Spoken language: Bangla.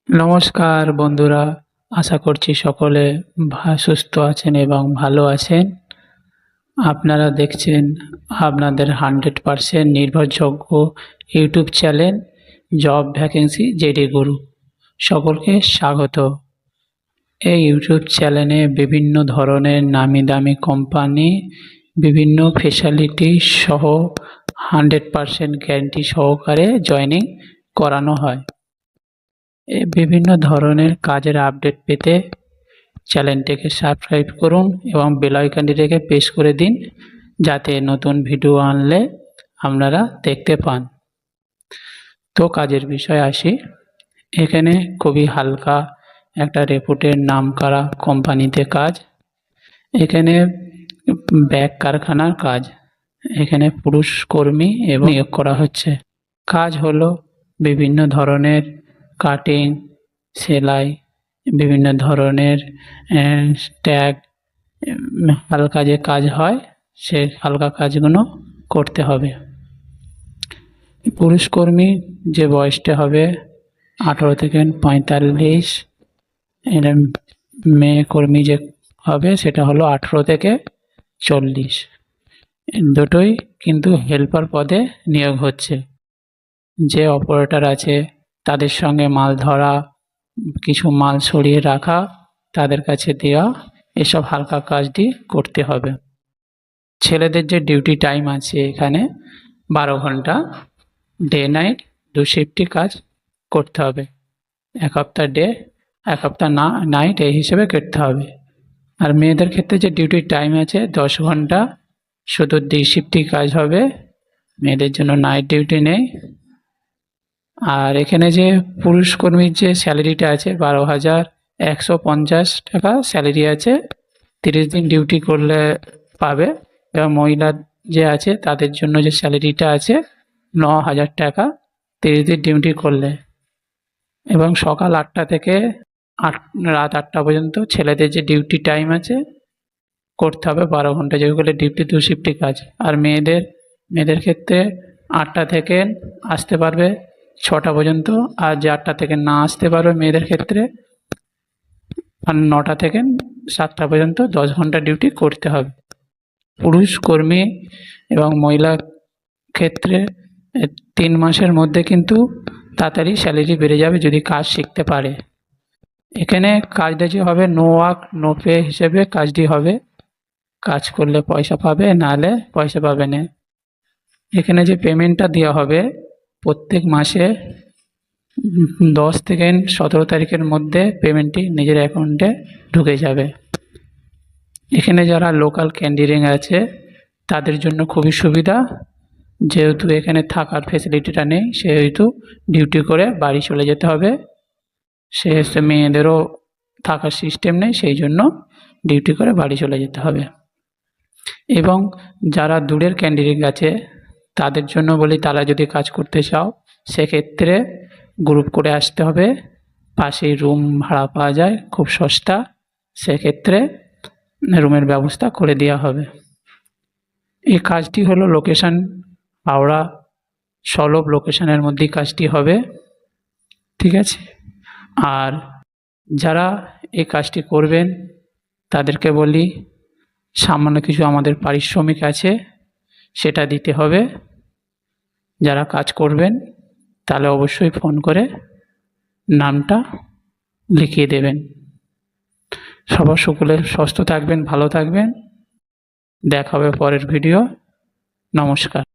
নমস্কার বন্ধুরা, আশা করছি সকলে সুস্থ আছেন এবং ভালো আছেন। আপনারা দেখছেন আপনাদের 100% নির্ভরযোগ্য YouTube channel job vacancy JD গুরু। সকলকে স্বাগত। এই ইউটিউব চ্যানেলে বিভিন্ন ধরনের নামি দামি কোম্পানি বিভিন্ন ফেসিলিটি সহ 100% গ্যারান্টি সহকারে জয়েনিং করানো হয়। বিভিন্ন ধরনের কাজের আপডেট পেতে চ্যানেলটিকে সাবস্ক্রাইব করুন এবং বেল আইকনটিকে প্রেস করে দিন, যাতে নতুন ভিডিও আনলে আপনারা দেখতে পান। তো কাজের বিষয়ে আসি। এখানে খুবই হালকা একটা রেপুটেড নামকরা কোম্পানিতে কাজ। এখানে ব্যাগ কারখানার কাজ। এখানে পুরুষ কর্মী এবং নিয়োগ করা হচ্ছে। কাজ হলো বিভিন্ন ধরনের কাটিং, সেলাই, বিভিন্ন ধরনের ট্যাগ, হালকা যে কাজ হয় সে হালকা কাজগুলো করতে হবে। পুরুষ কর্মী যে বয়সটা হবে 18 থেকে 45, মেয়ে কর্মী যে হবে সেটা হলো 18 থেকে 40। দুটোই কিন্তু হেল্পার পদে নিয়োগ হচ্ছে। যে অপারেটর আছে তাদের সঙ্গে মাল ধরা, কিছু মাল সরিয়ে রাখা, তাদের কাছে দেওয়া, এসব হালকা কাজটি করতে হবে। ছেলেদের যে ডিউটি টাইম আছে এখানে 12 ঘন্টা, ডে নাইট 2 শিফটই কাজ করতে হবে। এক সপ্তাহ ডে, এক সপ্তাহ নাইট, এই হিসেবে করতে হবে। আর মেয়েদের ক্ষেত্রে যে ডিউটি টাইম আছে 10 ঘন্টা, শুধু 2 শিফটই কাজ হবে, মেয়েদের জন্য নাইট ডিউটি নেই। আর এখানে যে পুরুষ কর্মীর যে স্যালারিটা আছে 12,150 টাকা স্যালারি আছে, 30 দিন ডিউটি করলে পাবে। এবং মহিলা যে আছে তাদের জন্য যে স্যালারিটা আছে 9,000 টাকা 30 দিন ডিউটি করলে। এবং সকাল 8টা থেকে রাত 8টা পর্যন্ত ছেলেদের যে ডিউটি টাইম আছে করতে হবে 12 ঘন্টা, যেগুলো ডিউটি 2 শিফটি কাজ। আর মেয়েদের ক্ষেত্রে 8টা থেকে আসতে পারবে 6টা পর্যন্ত, আর যে 8টা থেকে না আসতে পারবে মেয়েদের ক্ষেত্রে 9টা থেকে 7টা পর্যন্ত 10 ঘন্টা ডিউটি করতে হবে। পুরুষ কর্মী এবং মহিলা ক্ষেত্রে 3 মাসের মধ্যে কিন্তু তাড়াতাড়ি স্যালারি বেড়ে যাবে যদি কাজ শিখতে পারে। এখানে কাজটা যে হবে নো ওয়ার্ক নো পে হিসেবে কাজটি হবে। কাজ করলে পয়সা পাবে, নাহলে পয়সা পাবে না। এখানে যে পেমেন্টটা দেওয়া হবে প্রত্যেক মাসে 10 থেকে 17 তারিখের মধ্যে পেমেন্টটি নিজের অ্যাকাউন্টে ঢুকে যাবে। এখানে যারা লোকাল ক্যান্ডিডেট আছে তাদের জন্য খুবই সুবিধা, যেহেতু এখানে থাকার ফেসিলিটিটা নেই, সেহেতু ডিউটি করে বাড়ি চলে যেতে হবে। সেহেতু মেয়েদেরও থাকার সিস্টেম নেই, সেই জন্য ডিউটি করে বাড়ি চলে যেতে হবে। এবং যারা দূরের ক্যান্ডিডেট আছে তাদের জন্য বলি, তারা যদি কাজ করতে চাও সেক্ষেত্রে গ্রুপ করে আসতে হবে। পাশেই রুম ভাড়া পাওয়া যায় খুব সস্তা, সেক্ষেত্রে রুমের ব্যবস্থা করে দেওয়া হবে। এই কাজটি হলো লোকেশান হাওড়া সলভ লোকেশানের মধ্যেই কাজটি হবে, ঠিক আছে। আর যারা এই কাজটি করবেন তাদেরকে বলি, সামান্য কিছু আমাদের পারিশ্রমিক আছে, সেটা দিতে হবে। যারা কাজ করবেন তাহলে অবশ্যই ফোন করে নামটা লিখিয়ে দেবেন। সবার সকলে সুস্থ থাকবেন, ভালো থাকবেন। দেখা হবে পরের ভিডিও। নমস্কার।